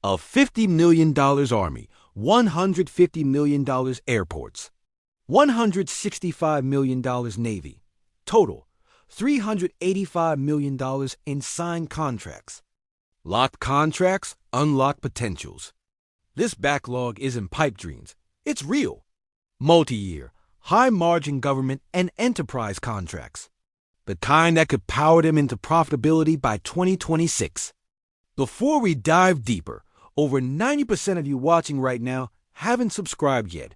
A $50 million Army, $150 million airports, $165 million Navy. Total, $385 million in signed contracts. Locked contracts, unlocked potentials. This backlog isn't pipe dreams. It's real. Multi-year, high-margin government and enterprise contracts. The kind that could power them into profitability by 2026. Before we dive deeper, over 90% of you watching right now haven't subscribed yet.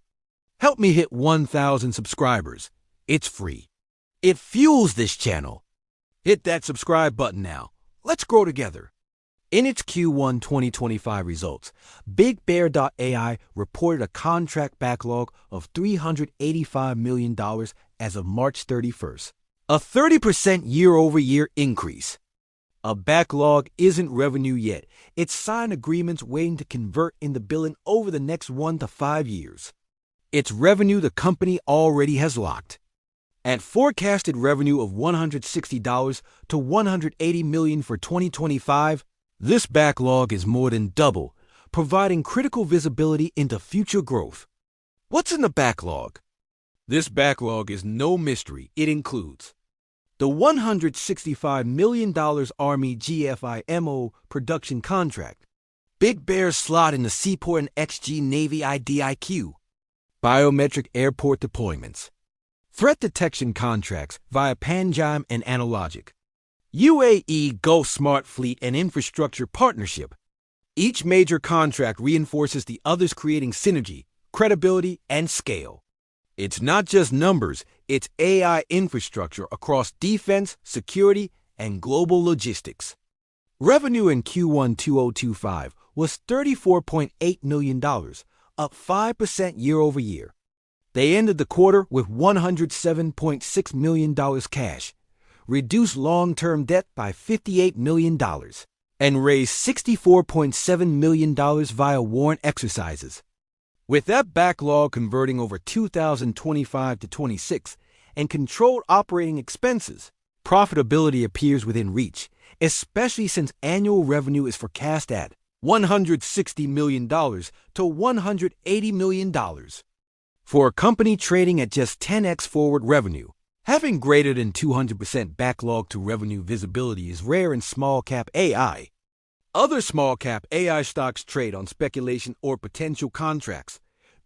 Help me hit 1,000 subscribers. It's free. It fuels this channel. Hit that subscribe button now. Let's grow together. In its Q1 2025 results, BigBear.ai reported a contract backlog of $385 million as of March 31st, a 30% year-over-year increase. A backlog isn't revenue yet. It's signed agreements waiting to convert into billing over the next 1 to 5 years. It's revenue the company already has locked. At forecasted revenue of $160 to $180 million for 2025, this backlog is more than double, providing critical visibility into future growth. What's in the backlog? This backlog is no mystery. It includes the $165 million Army GFIM-OE production contract, Big Bear's slot in the Seaport and XG Navy IDIQ, biometric airport deployments, threat detection contracts via Panjim and Analogic, UAE Gulf Smart Fleet and Infrastructure Partnership. Each major contract reinforces the others, creating synergy, credibility, and scale. It's not just numbers, it's AI infrastructure across defense, security, and global logistics. Revenue in Q1 2025 was $34.8 million, up 5% year-over-year. They ended the quarter with $107.6 million cash, reduced long-term debt by $58 million, and raised $64.7 million via warrant exercises. With that backlog converting over 2025 to 26 and controlled operating expenses, profitability appears within reach, especially since annual revenue is forecast at $160 million to $180 million. For a company trading at just 10x forward revenue, having greater than 200% backlog to revenue visibility is rare in small-cap AI. Other small-cap AI stocks trade on speculation or potential contracts.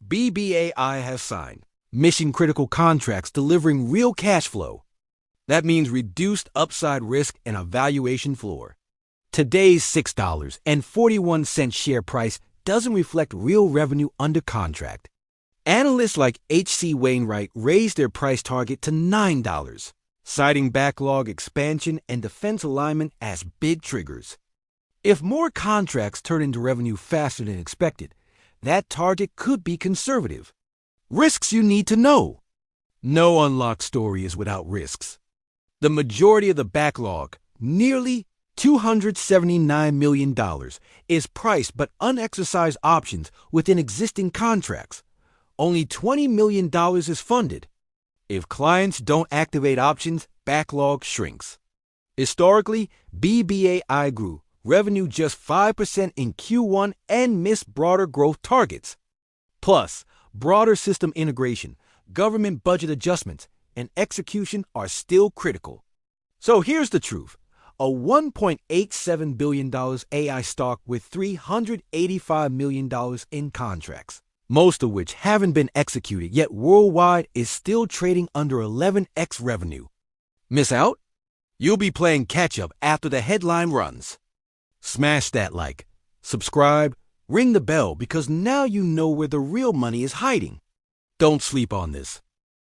BBAI has signed mission-critical contracts delivering real cash flow. That means reduced upside risk and a valuation floor. Today's $6.41 share price doesn't reflect real revenue under contract. Analysts like H.C. Wainwright raised their price target to $9, citing backlog expansion and defense alignment as big triggers. If more contracts turn into revenue faster than expected, that target could be conservative. Risks you need to know. No unlocked story is without risks. The majority of the backlog, nearly $279 million, is priced but unexercised options within existing contracts. Only $20 million is funded. If clients don't activate options, backlog shrinks. Historically, BBAI grew revenue just 5% in Q1 and missed broader growth targets. Plus, broader system integration, government budget adjustments, and execution are still critical. So here's the truth. A $1.87 billion AI stock with $385 million in contracts, most of which haven't been executed yet worldwide, is still trading under 11x revenue. Miss out? You'll be playing catch-up after the headline runs. Smash that like, subscribe, ring the bell, because now you know where the real money is hiding. Don't sleep on this.